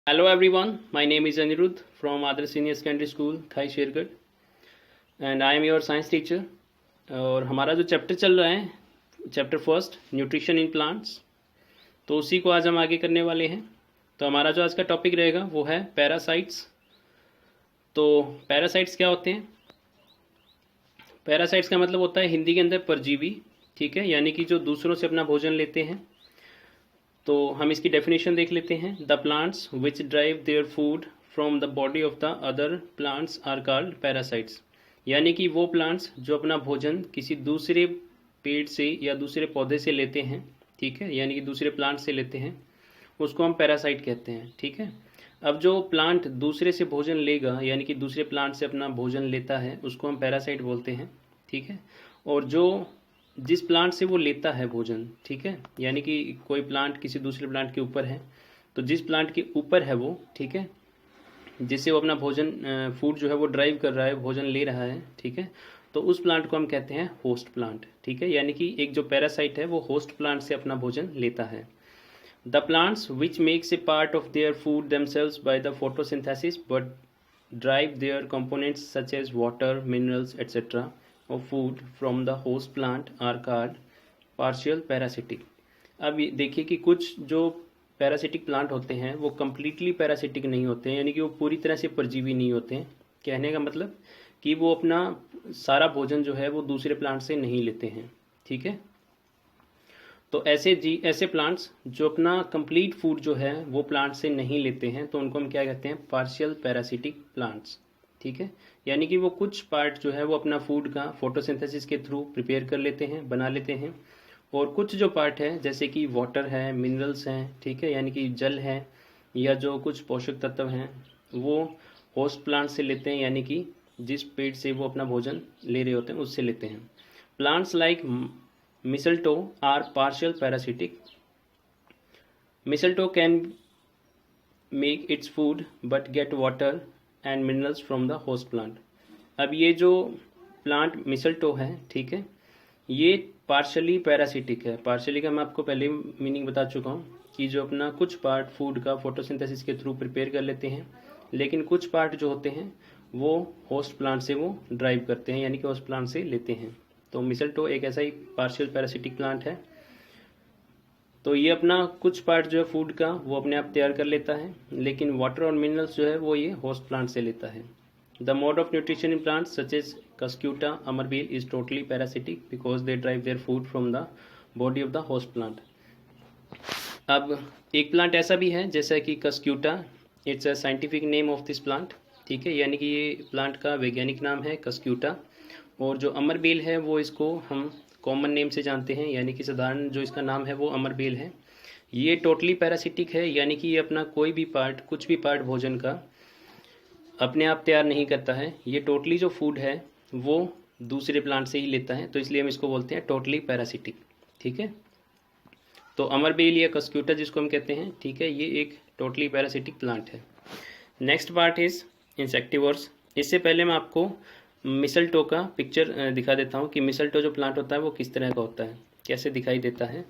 Hello everyone, my name is Anirudh from Adarsh Senior Secondary School, Khai Shergarh and I am your science teacher। और हमारा जो chapter चल रहा है chapter first nutrition in plants, तो उसी को आज हम आगे करने वाले हैं। तो हमारा जो आज का टॉपिक रहेगा वो है पैरासाइट्स। तो पैरासाइट्स क्या होते हैं? पैरासाइट्स का मतलब होता है हिंदी के अंदर परजीवी, ठीक है, यानी कि जो दूसरों से अपना भोजन लेते हैं। तो हम इसकी डेफिनेशन देख लेते हैं। The plants which derive their food from the body of the other plants are called parasites, यानी कि वो प्लांट्स जो अपना भोजन किसी दूसरे पेड़ से या दूसरे पौधे से लेते हैं, ठीक है, यानी कि दूसरे प्लांट से लेते हैं, उसको हम पैरासाइट कहते हैं, ठीक है। अब जो प्लांट दूसरे से भोजन लेगा यानी कि दूसरे प्लांट से अपना भोजन लेता है उसको हम पैरासाइट बोलते हैं, ठीक है। और जो जिस प्लांट से वो लेता है भोजन, ठीक है, यानी कि कोई प्लांट किसी दूसरे प्लांट के ऊपर है, तो जिस प्लांट के ऊपर है वो, ठीक है, जिससे वो अपना भोजन फूड जो है वो ड्राइव कर रहा है, भोजन ले रहा है, ठीक है, तो उस प्लांट को हम कहते हैं होस्ट प्लांट, ठीक है। यानी कि एक जो पैरासाइट है वो होस्ट प्लांट से अपना भोजन लेता है। The plants which makes a part of their food themselves by the photosynthesis but derive their components such as water, minerals etcetera of food from the host plant are called partial parasitic। अब देखिए कि कुछ जो parasitic plant होते हैं वो completely parasitic नहीं होते हैं, यानी कि वो पूरी तरह से परजीवी नहीं होते हैं। कहने का मतलब कि वो अपना सारा भोजन जो है वो दूसरे प्लांट से नहीं लेते हैं, ठीक है। तो ऐसे प्लांट्स जो अपना कंप्लीट फूड जो है वो प्लांट से नहीं लेते हैं तो उनको हम क्या कहते हैं? पार्शियल पैरासिटिक प्लांट्स, ठीक है। यानी कि वो कुछ पार्ट जो है वो अपना फूड का फोटोसिंथेसिस के थ्रू प्रिपेयर कर लेते हैं, बना लेते हैं, और कुछ जो पार्ट है जैसे कि वाटर है, मिनरल्स हैं, ठीक है, यानी कि जल है या जो कुछ पोषक तत्व हैं वो होस्ट प्लांट से लेते हैं, यानी कि जिस पेड़ से वो अपना भोजन ले रहे होते हैं उससे लेते हैं। Plants like mistletoe are partial parasitic. Mistletoe can make its food but get water and minerals from the host plant. अब ये जो प्लांट मिसल्टो है, ठीक है, ये पार्शली पैरासिटिक है। पार्शली का मैं आपको पहले मीनिंग बता चुका हूँ कि जो अपना कुछ पार्ट फूड का फोटोसिंथेसिस के थ्रू प्रिपेयर कर लेते हैं, लेकिन कुछ पार्ट जो होते हैं वो होस्ट प्लांट से वो ड्राइव करते हैं, यानी कि होस्ट प्लांट से लेते हैं। तो मिसल्टो एक ऐसा ही पार्शियल पैरासिटिक प्लांट है। तो ये अपना कुछ पार्ट जो है फूड का वो अपने आप तैयार कर लेता है, लेकिन वाटर और मिनरल्स जो है वो ये होस्ट प्लांट से लेता है। The mode of nutrition in plants such as cuscuta, अमरबेल is totally parasitic because they derive their food from the body of the host plant. अब एक प्लांट ऐसा भी है जैसा कि cuscuta, it's a scientific name of this plant, ठीक है, यानी कि ये प्लांट का वैज्ञानिक नाम है कस्क्यूटा। और जो अमरबेल है वो इसको हम कॉमन नेम से जानते हैं, यानी कि साधारण जो इसका नाम है वो अमरबेल है। ये टोटली पैरासिटिक है, यानी कि ये अपना कोई भी पार्ट, कुछ भी पार्ट भोजन का अपने आप तैयार नहीं करता है। ये टोटली जो फूड है वो दूसरे प्लांट से ही लेता है, तो इसलिए हम इसको बोलते हैं टोटली पैरासिटिक, ठीक है। तो अमरबेल या कस्क्यूटा जिसको हम कहते हैं, ठीक है, ये एक टोटली पैरासिटिक प्लांट है। Next part is insectivores. इससे पहले मैं आपको मिसल्टो का पिक्चर दिखा देता हूँ कि मिसल्टो जो प्लांट होता है वो किस तरह का होता है, कैसे दिखाई देता है।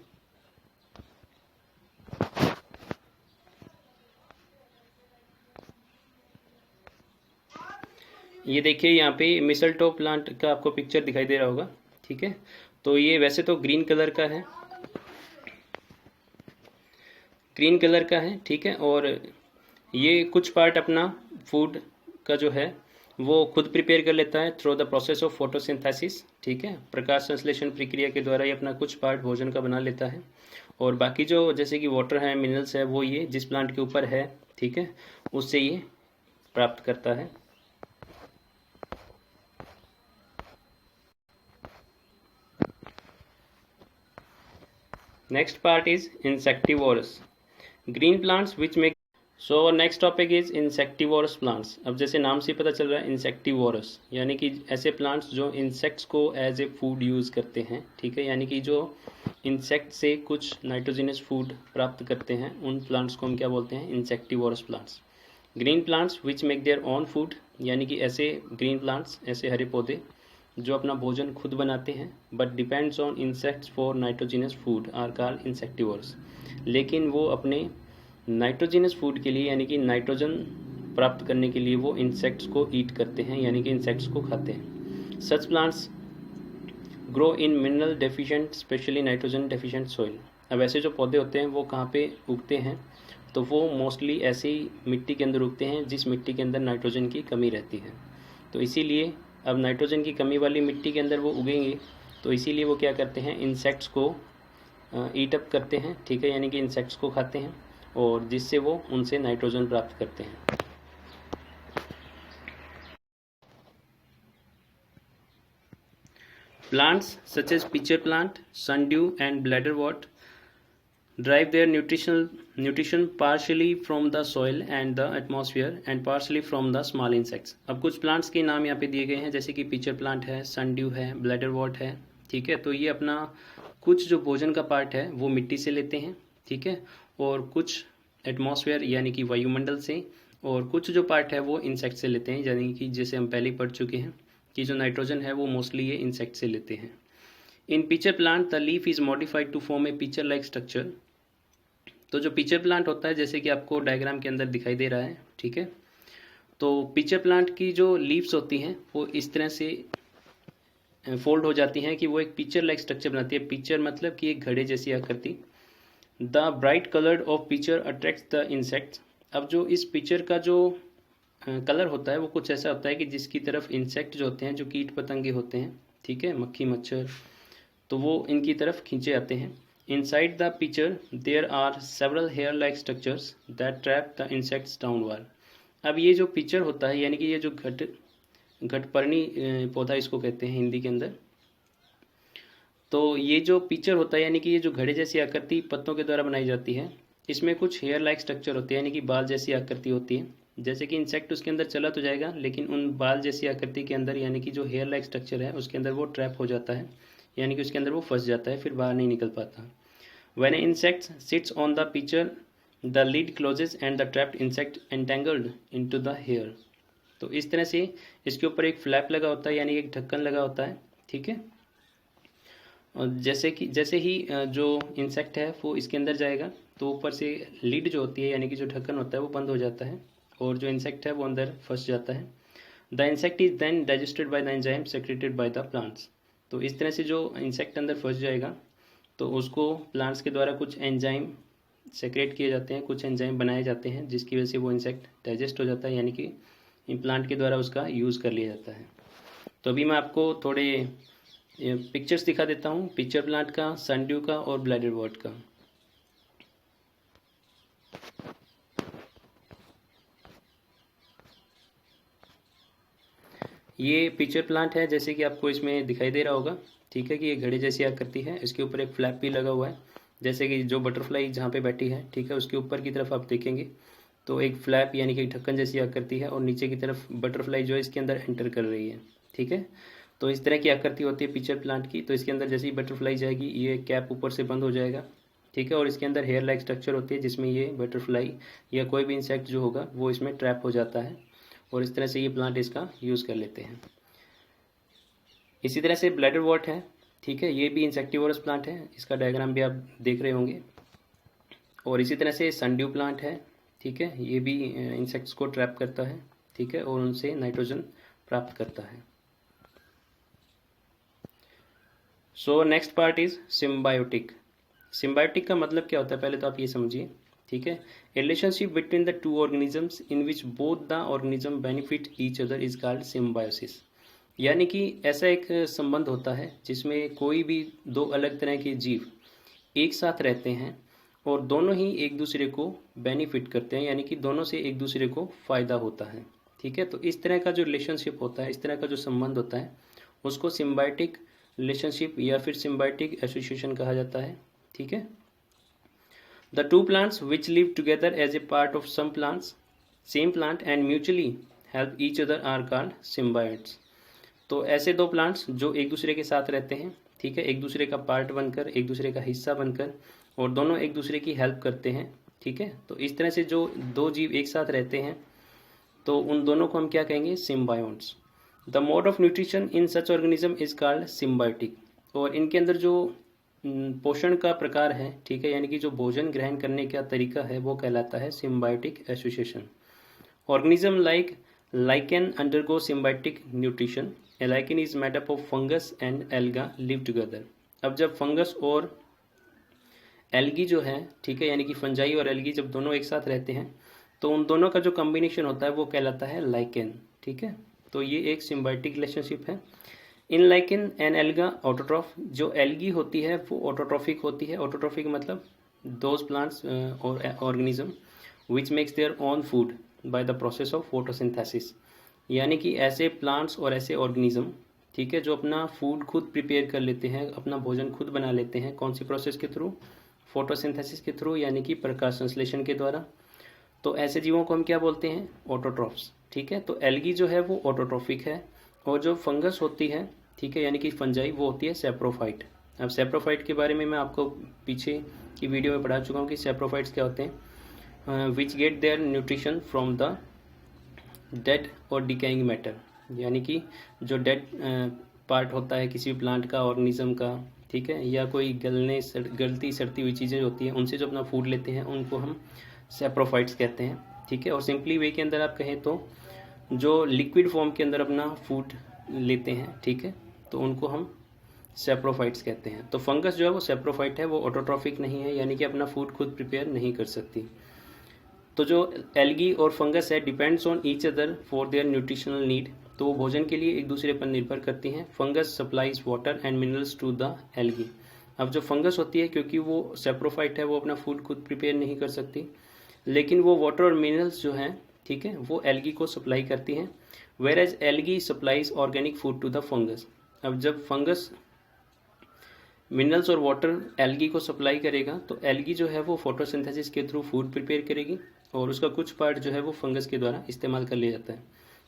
ये देखिए यहाँ पे मिसल्टो प्लांट का आपको पिक्चर दिखाई दे रहा होगा, ठीक है। तो ये वैसे तो ग्रीन कलर का है, ग्रीन कलर का है, ठीक है, और ये कुछ पार्ट अपना फूड का जो है वो खुद प्रिपेयर कर लेता है through the process of photosynthesis, ठीक है, प्रकाश संश्लेषण प्रक्रिया के द्वारा ये अपना कुछ पार्ट भोजन का बना लेता है। और बाकी जो जैसे कि वाटर है, मिनरल्स है, वो ये जिस प्लांट के ऊपर है, ठीक है, उससे ये प्राप्त करता है। Next part is insectivorous, green plants which make. So next topic is insectivorous plants. अब जैसे नाम से पता चल रहा है इंसेक्टिवोरस, यानी कि ऐसे प्लांट्स जो इंसेक्ट्स को एज ए फूड यूज़ करते हैं, ठीक है, यानी कि जो इंसेक्ट से कुछ नाइट्रोजिनस फूड प्राप्त करते हैं, उन प्लांट्स को हम क्या बोलते हैं? Insectivorous plants. Green plants which make their own food, यानी कि ऐसे ग्रीन प्लांट्स, ऐसे हरे पौधे जो अपना भोजन खुद बनाते हैं but depends on insects for nitrogenous food are called insectivorous. लेकिन वो अपने नाइट्रोजिनस फूड के लिए यानी कि नाइट्रोजन प्राप्त करने के लिए वो इंसेक्ट्स को ईट करते हैं यानी कि इंसेक्ट्स को खाते हैं। सच plants grow in mineral deficient specially nitrogen deficient soil. अब ऐसे जो पौधे होते हैं वो कहाँ पे उगते हैं, तो वो मोस्टली ऐसी मिट्टी के अंदर उगते हैं जिस मिट्टी के अंदर नाइट्रोजन की कमी रहती है। तो इसीलिए अब नाइट्रोजन की कमी वाली मिट्टी के अंदर वो उगेंगे, तो इसीलिए वो क्या करते हैं, इंसेक्ट्स को ईट अप करते हैं, ठीक है, यानी कि इंसेक्ट्स को खाते हैं और जिससे वो उनसे नाइट्रोजन प्राप्त करते हैं। Plants such as pitcher plant, sundew and bladderwort derive their nutrition partially from the soil and the atmosphere and partially from the small insects। अब कुछ प्लांट्स के नाम यहाँ पे दिए गए हैं, जैसे कि पिचर प्लांट है, सनड्यू है, ब्लैडरवॉट है, ठीक है। तो ये अपना कुछ जो भोजन का पार्ट है वो मिट्टी से लेते हैं, ठीक है, और कुछ एटमॉस्फेयर यानी कि वायुमंडल से, और कुछ जो पार्ट है वो इंसेक्ट से लेते हैं, यानी कि जैसे हम पहले ही पढ़ चुके हैं कि जो नाइट्रोजन है वो मोस्टली ये इंसेक्ट से लेते हैं। In pitcher plant the leaf is modified to form a pitcher like structure. तो जो पिचर प्लांट होता है, जैसे कि आपको डायग्राम के अंदर दिखाई दे रहा है, ठीक है, तो पिचर प्लांट की जो लीव्स होती हैं वो इस तरह से फोल्ड हो जाती हैं कि वो एक पिचर लाइक स्ट्रक्चर बनाती है। पिचर मतलब कि एक घड़े जैसी आकृति। The bright coloured of pitcher attracts the insects. अब जो इस पिचर का जो कलर होता है वो कुछ ऐसा होता है कि जिसकी तरफ इंसेक्ट जो होते हैं, जो कीट पतंगे होते हैं, ठीक है, मक्खी मच्छर, तो वो इनकी तरफ खींचे जाते हैं। Inside the pitcher there are several hair like structures that trap the insects downward. अब ये जो पिचर होता है यानी कि ये जो घटपर्णी पौधा इसको कहते हैं हिंदी के अंदर, तो ये जो पिचर होता है यानी कि ये जो घड़े जैसी आकृति पत्तों के द्वारा बनाई जाती है, इसमें कुछ हेयर लाइक स्ट्रक्चर होते हैं यानी कि बाल जैसी आकृति होती है। जैसे कि इंसेक्ट उसके अंदर चला तो जाएगा, लेकिन उन बाल जैसी आकृति के अंदर यानी कि जो हेयर लाइक स्ट्रक्चर है उसके अंदर वो ट्रैप हो जाता है, यानी कि उसके अंदर वो फंस जाता है, फिर बाहर नहीं निकल पाता। When insect sits on the pitcher the lid closes and the trapped insect entangled into the hair. तो इस तरह से इसके ऊपर एक फ्लैप लगा होता है यानी एक ढक्कन लगा होता है, ठीक है। और जैसे ही जो इंसेक्ट है वो इसके अंदर जाएगा तो ऊपर से लीड जो होती है यानी कि जो ढक्कन होता है वो बंद हो जाता है और जो इंसेक्ट है वो अंदर फंस जाता है। The insect is then digested by the enzyme secreted by the plants. तो इस तरह से जो इंसेक्ट अंदर फंस जाएगा तो उसको प्लांट्स के द्वारा कुछ एंजाइम सेक्रेट किए जाते हैं, कुछ एंजाइम बनाए जाते हैं, जिसकी वजह से वो इंसेक्ट डाइजेस्ट हो जाता है, यानी कि इन प्लांट के द्वारा उसका यूज़ कर लिया जाता है। तो अभी मैं आपको थोड़े पिक्चर्स दिखा देता हूँ, पिक्चर प्लांट का, सनड्यू का और ब्लैडरवॉट का। ये पिक्चर प्लांट है, जैसे कि आपको इसमें दिखाई दे रहा होगा, ठीक है, कि ये घड़े जैसी आकृति है, इसके ऊपर एक फ्लैप भी लगा हुआ है, जैसे कि जो बटरफ्लाई जहाँ पे बैठी है, ठीक है, उसके ऊपर की तरफ आप देखेंगे तो एक फ्लैप यानी कि ढक्कन जैसी आकृति है और नीचे की तरफ बटरफ्लाई जो है इसके अंदर एंटर कर रही है, ठीक है। तो इस तरह की आकृति होती है पिक्चर प्लांट की। तो इसके अंदर जैसे ही बटरफ्लाई जाएगी ये कैप ऊपर से बंद हो जाएगा, ठीक है, और इसके अंदर हेयर लाइक स्ट्रक्चर होती है जिसमें ये बटरफ्लाई या कोई भी इंसेक्ट जो होगा वो इसमें ट्रैप हो जाता है और इस तरह से ये प्लांट इसका यूज़ कर लेते हैं। इसी तरह से ब्लैडरवॉट है, ठीक है, ये भी इंसेक्टिवोरस प्लांट है, इसका डायग्राम भी आप देख रहे होंगे। और इसी तरह से सनड्यू प्लांट है, ठीक है, ये भी इंसेक्ट्स को ट्रैप करता है, ठीक है, और उनसे नाइट्रोजन प्राप्त करता है। So next part is symbiotic. Symbiotic का मतलब क्या होता है पहले तो आप ये समझिए, ठीक है। Relationship between the two organisms in which both the organism benefit each other is called symbiosis. यानी कि ऐसा एक संबंध होता है जिसमें कोई भी दो अलग तरह के जीव एक साथ रहते हैं और दोनों ही एक दूसरे को बेनिफिट करते हैं, यानी कि दोनों से एक दूसरे को फ़ायदा होता है, ठीक है। तो इस तरह का जो रिलेशनशिप होता है, इस तरह का जो संबंध होता है, उसको सिम्बायोटिक रिलेशनशिप या फिर सिम्बायोटिक एसोसिएशन कहा जाता है, ठीक है। The two plants which live together as a part of some plants same plant and mutually help each other are called symbionts. तो ऐसे दो प्लांट्स जो एक दूसरे के साथ रहते हैं, ठीक है, एक दूसरे का पार्ट बनकर, एक दूसरे का हिस्सा बनकर, और दोनों एक दूसरे की हेल्प करते हैं, ठीक है। तो इस तरह से जो दो जीव एक साथ रहते हैं तो उन दोनों को हम क्या कहेंगे, symbiotes. The mode of nutrition in such organism is called symbiotic. और इनके अंदर जो पोषण का प्रकार है, ठीक है, यानी कि जो भोजन ग्रहण करने का तरीका है वो कहलाता है symbiotic association. Organism like lichen undergo symbiotic nutrition. A lichen is made up of fungus and alga live together. अब जब फंगस और एल्गी जो है, ठीक है, यानी कि फंजाई और एल्गी जब दोनों एक साथ रहते हैं तो उन दोनों का जो कॉम्बिनेशन होता है वो कहलाता है लाइकेन, ठीक है। तो ये एक सिम्बायोटिक रिलेशनशिप है। इन लाइकेन एंड एल्गा ऑटोट्रॉफ, जो एल्गी होती है वो ऑटोट्रॉफिक होती है। ऑटोट्रॉफिक मतलब दोज प्लांट्स और organism which makes their own food by the process of photosynthesis, यानी कि ऐसे प्लांट्स और ऐसे ऑर्गेनिज्म, ठीक है, जो अपना फूड खुद प्रिपेयर कर लेते हैं, अपना भोजन खुद बना लेते हैं। कौन सी प्रोसेस के थ्रू? फोटोसिंथेसिस के थ्रू, यानी कि प्रकाश संश्लेषण के द्वारा। तो ऐसे जीवों को हम क्या बोलते हैं? ऑटोट्रॉफ्स, ठीक है। तो एल्गी जो है वो ऑटोट्रॉफिक है और जो फंगस होती है, ठीक है, यानी कि फंजाई, वो होती है सैप्रोफाइट। अब सैप्रोफाइट के बारे में मैं आपको पीछे की वीडियो में पढ़ा चुका हूँ कि सैप्रोफाइट्स क्या होते हैं। Which get their nutrition from the dead और डिकेइंग मैटर, यानी कि जो डेड पार्ट होता है किसी भी प्लांट का, ऑर्गेनिज्म का, ठीक है, या कोई गलती सड़ती हुई चीज़ें होती हैं उनसे जो अपना फूड लेते हैं उनको हम सैप्रोफाइट्स कहते हैं, ठीक है। और सिंपली वे के अंदर आप कहें तो जो लिक्विड फॉर्म के अंदर अपना फूड लेते हैं, ठीक है, तो उनको हम सैप्रोफाइट्स कहते हैं। तो फंगस जो है वो सैप्रोफाइट है, वो ऑटोट्रॉफिक नहीं है, यानी कि अपना फूड खुद प्रिपेयर नहीं कर सकती। तो जो एल्गी और फंगस है depends on each other for their nutritional need, तो वो भोजन के लिए एक दूसरे पर निर्भर करती हैं। Fungus supplies water and minerals to the algae. अब जो फंगस होती है, क्योंकि वो सैप्रोफाइट है, वो अपना फूड खुद प्रिपेयर नहीं कर सकती, लेकिन वो वाटर और मिनरल्स जो हैं, ठीक है, वो एल्गी को सप्लाई करती हैं। Whereas algae supplies organic food to the fungus. अब जब फंगस मिनरल्स और वाटर एल्गी को सप्लाई करेगा तो एल्गी जो है वो फोटोसिंथेसिस के थ्रू फूड प्रिपेयर करेगी और उसका कुछ पार्ट जो है वो फंगस के द्वारा इस्तेमाल कर लिया जाता है।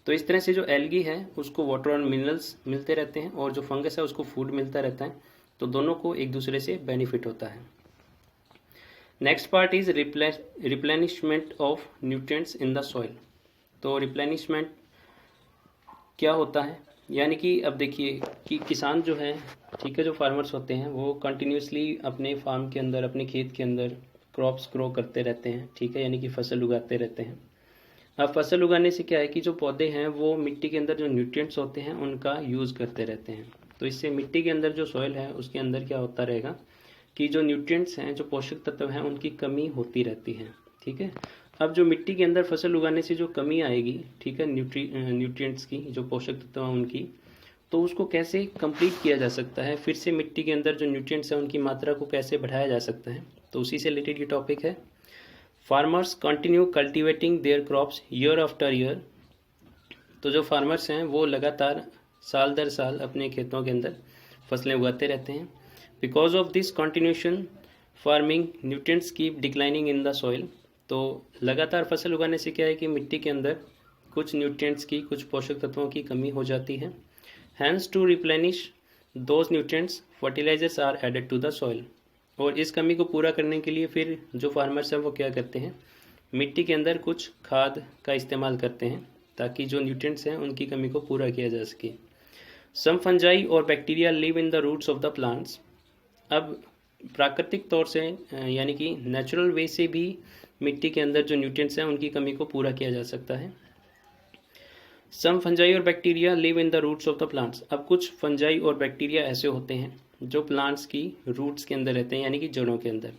तो इस तरह से जो एल्गी है उसको वाटर और मिनरल्स मिलते रहते हैं और जो फंगस है उसको फूड मिलता रहता है, तो दोनों को एक दूसरे से बेनिफिट होता है। Next part is replenishment of nutrients in the soil. तो रिप्लेनिशमेंट क्या होता है, यानी कि अब देखिए कि किसान जो है, ठीक है, जो फार्मर्स होते हैं वो कंटिन्यूसली अपने फार्म के अंदर, अपने खेत के अंदर क्रॉप्स ग्रो करते रहते हैं, ठीक है, यानी कि फसल उगाते रहते हैं। अब फसल उगाने से क्या है कि जो पौधे हैं वो मिट्टी के अंदर जो न्यूट्रिएंट्स होते हैं उनका यूज़ करते रहते हैं। तो इससे मिट्टी के अंदर जो सॉइल है उसके अंदर क्या होता रहेगा कि जो न्यूट्रिएंट्स हैं, जो पोषक तत्व हैं, उनकी कमी होती रहती है, ठीक है। अब जो मिट्टी के अंदर फसल उगाने से जो कमी आएगी, ठीक है, न्यूट्रिएंट्स की, जो पोषक तत्व हैं उनकी, तो उसको कैसे कंप्लीट किया जा सकता है, फिर से मिट्टी के अंदर जो न्यूट्रिएंट्स हैं उनकी मात्रा को कैसे बढ़ाया जा सकता है, तो उसी से रिलेटेड ये टॉपिक है। Farmers continue cultivating there crops year after year. तो जो फार्मर्स हैं वो लगातार साल दर साल अपने खेतों के अंदर फसलें उगाते रहते हैं। Because of this continuation farming nutrients keep declining in the soil. तो लगातार फसल उगाने से क्या है कि मिट्टी के अंदर कुछ न्यूट्रिएंट्स की, कुछ पोषक तत्वों की कमी हो जाती है। Hence to replenish those nutrients fertilisers are added to the soil. और इस कमी को पूरा करने के लिए फिर जो फार्मर्स हैं वो क्या करते हैं, मिट्टी के अंदर कुछ खाद का इस्तेमाल करते हैं ताकि जो न्यूट्रिएंट्स हैं उनकी कमी को पूरा किया जा सके। सम फंजाई और bacteria live in the roots of the plants. अब प्राकृतिक तौर से यानी कि नेचुरल वे से भी मिट्टी के अंदर जो न्यूट्रिएंट्स हैं उनकी कमी को पूरा किया जा सकता है। सम फंजाई और bacteria live in the roots of the plants. अब कुछ फंजाई और बैक्टीरिया ऐसे होते हैं जो प्लांट्स की रूट्स के अंदर रहते हैं, यानी कि जड़ों के अंदर।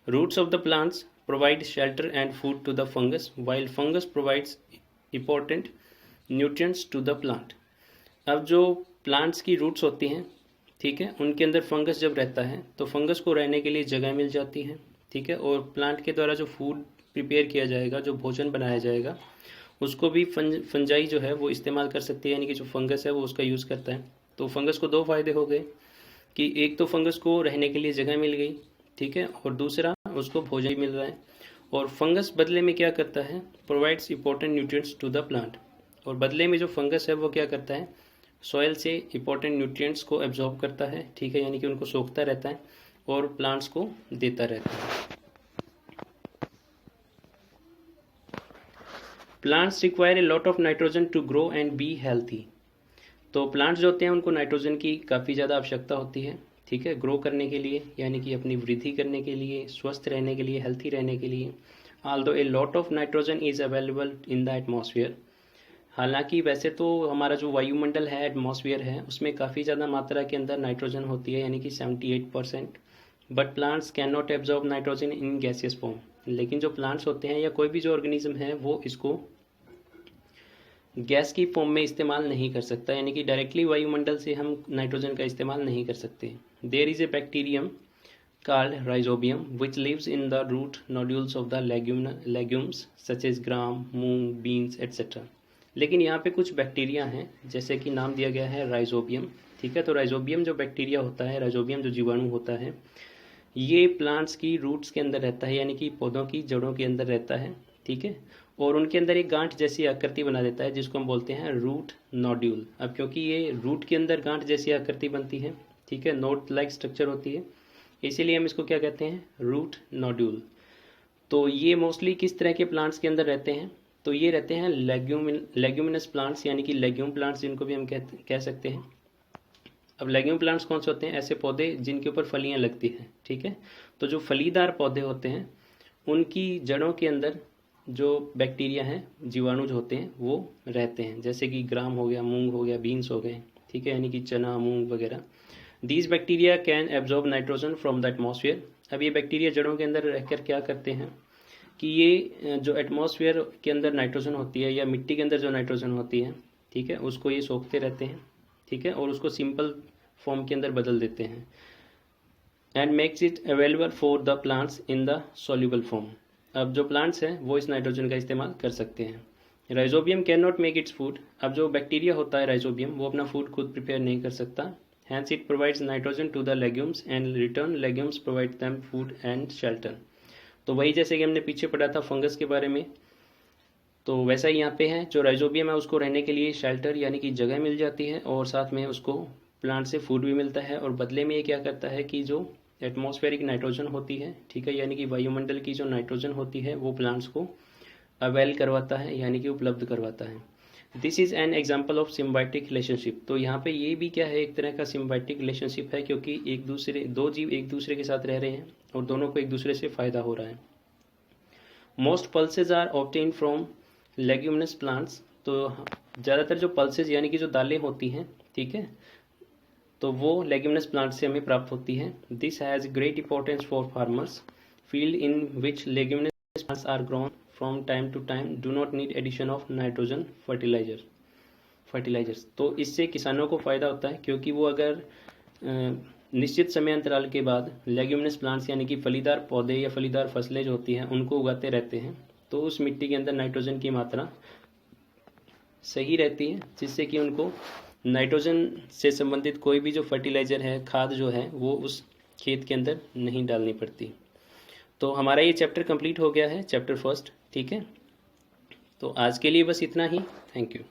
Roots of the plants provide shelter and food to the fungus while fungus provides important nutrients to the plant. अब जो प्लांट्स की रूट्स होती हैं, ठीक है, उनके अंदर फंगस जब रहता है तो फंगस को रहने के लिए जगह मिल जाती है, ठीक है, और प्लांट के द्वारा जो फूड प्रिपेयर किया जाएगा, जो भोजन बनाया जाएगा, उसको भी फंजाई जो है वो इस्तेमाल कर सकती है, यानी कि जो फंगस है वो उसका यूज़ करता है। तो फंगस को दो फायदे हो गए कि एक तो फंगस को रहने के लिए जगह मिल गई, ठीक है, और दूसरा उसको भोजन मिल रहा है। और फंगस बदले में क्या करता है, provides important nutrients to the plant. और बदले में जो फंगस है वो क्या करता है, सॉइल से इंपॉर्टेंट न्यूट्रिएंट्स को एब्जॉर्ब करता है, ठीक है, यानी कि उनको सोखता रहता है और प्लांट्स को देता रहता है। Plants require a lot of nitrogen to grow and be healthy. तो प्लांट्स जो होते हैं उनको नाइट्रोजन की काफ़ी ज़्यादा आवश्यकता होती है, ठीक है, ग्रो करने के लिए, यानी कि अपनी वृद्धि करने के लिए, स्वस्थ रहने के लिए, हेल्थी रहने के लिए। Although A lot of nitrogen is available in the atmosphere, हालांकि वैसे तो हमारा जो वायुमंडल है, एटमॉस्फेयर है, उसमें काफ़ी ज़्यादा मात्रा के अंदर नाइट्रोजन होती है, यानी कि 78%। But plants can not absorb nitrogen in gaseous form, लेकिन जो प्लांट्स होते हैं या कोई भी जो ऑर्गेनिज्म है वो इसको गैस की फॉर्म में इस्तेमाल नहीं कर सकता, यानी कि डायरेक्टली वायुमंडल से हम नाइट्रोजन का इस्तेमाल नहीं कर सकते। There is a bacterium called rhizobium which lives in the root nodules of the legumes such as gram, moong, beans etc. लेकिन यहाँ पे कुछ बैक्टीरिया हैं, जैसे कि नाम दिया गया है राइजोबियम, ठीक है। तो राइजोबियम जो बैक्टीरिया होता है, राइजोबियम जो जीवाणु होता है, ये प्लांट्स की रूट्स के अंदर रहता है, यानी कि पौधों की जड़ों के अंदर रहता है, ठीक है। और उनके अंदर एक गांठ जैसी आकृति बना देता है जिसको हम बोलते हैं रूट नोड्यूल। अब क्योंकि ये रूट के अंदर गांठ जैसी आकृति बनती है, ठीक है, नोड लाइक स्ट्रक्चर होती है, इसीलिए हम इसको क्या कहते हैं, रूट नोड्यूल। तो ये मोस्टली किस तरह के प्लांट्स के अंदर रहते हैं, तो ये रहते हैं लेग्यूमिनस प्लांट्स, यानी कि लेग्यूम प्लांट्स जिनको भी हम कह सकते हैं। अब लेग्यूम प्लांट्स कौन से होते हैं, ऐसे पौधे जिनके ऊपर फलियां लगती हैं, ठीक है। तो जो फलीदार पौधे होते हैं उनकी जड़ों के अंदर जो बैक्टीरिया हैं, जीवाणु जो होते हैं वो रहते हैं, जैसे कि ग्राम हो गया, मूंग हो गया, बीन्स हो गए, ठीक है, यानी कि चना, मूंग वगैरह। These bacteria can absorb nitrogen from the atmosphere। अब ये बैक्टीरिया जड़ों के अंदर रहकर क्या करते हैं कि ये जो एटमॉस्फेयर के अंदर नाइट्रोजन होती है या मिट्टी के अंदर जो नाइट्रोजन होती है, ठीक है, उसको ये सोखते रहते हैं, ठीक है, और उसको सिंपल फॉर्म के अंदर बदल देते हैं and makes it available for the plants in the soluble form. अब जो प्लांट्स हैं वो इस नाइट्रोजन का इस्तेमाल कर सकते हैं। Rhizobium can not make its food. अब जो बैक्टीरिया होता है राइजोबियम, वो अपना फूड खुद प्रिपेयर नहीं कर सकता। Hence it provides nitrogen to the legumes and return legumes provide them food and shelter। तो वही जैसे कि हमने पीछे पढ़ा था फंगस के बारे में, तो वैसा ही यहाँ पे है, जो राइजोबियम है उसको रहने के लिए शेल्टर यानी कि जगह मिल जाती है और साथ में उसको प्लांट से फूड भी मिलता है। और बदले में ये क्या करता है कि जो एटमॉस्फेरिक नाइट्रोजन होती है, ठीक है, यानी कि वायुमंडल की जो नाइट्रोजन होती है वो प्लांट्स को अवेल करवाता है, यानी कि उपलब्ध करवाता है। This is an example of symbiotic relationship. तो यहाँ पे ये भी क्या है, एक तरह का सिम्बायोटिक रिलेशनशिप है, क्योंकि दो जीव एक दूसरे के साथ रह रहे हैं और दोनों को एक दूसरे से फायदा हो रहा है। Most pulses are obtain from leguminous plants. तो ज़्यादातर जो पल्सेज यानी कि जो दालें होती हैं, ठीक है, तो वो लेग्यूमिनस प्लांट से हमें प्राप्त होती है। This has great importance for farmers. Field in which leguminous plants are grown from time to time do not need addition of nitrogen fertilizers। तो इससे किसानों को फ़ायदा होता है, क्योंकि वो अगर निश्चित समय अंतराल के बाद लेग्यूमिनस प्लांट्स यानी कि फलीदार पौधे या फलीदार फसलें जो होती हैं उनको उगाते रहते हैं, तो उस मिट्टी के अंदर नाइट्रोजन की मात्रा सही रहती है, जिससे कि उनको नाइट्रोजन से संबंधित कोई भी जो फर्टिलाइज़र है, खाद जो है, वो उस खेत के अंदर नहीं डालनी पड़ती। तो हमारा ये चैप्टर कंप्लीट हो गया है, चैप्टर फर्स्ट, ठीक है। तो आज के लिए बस इतना ही। Thank you.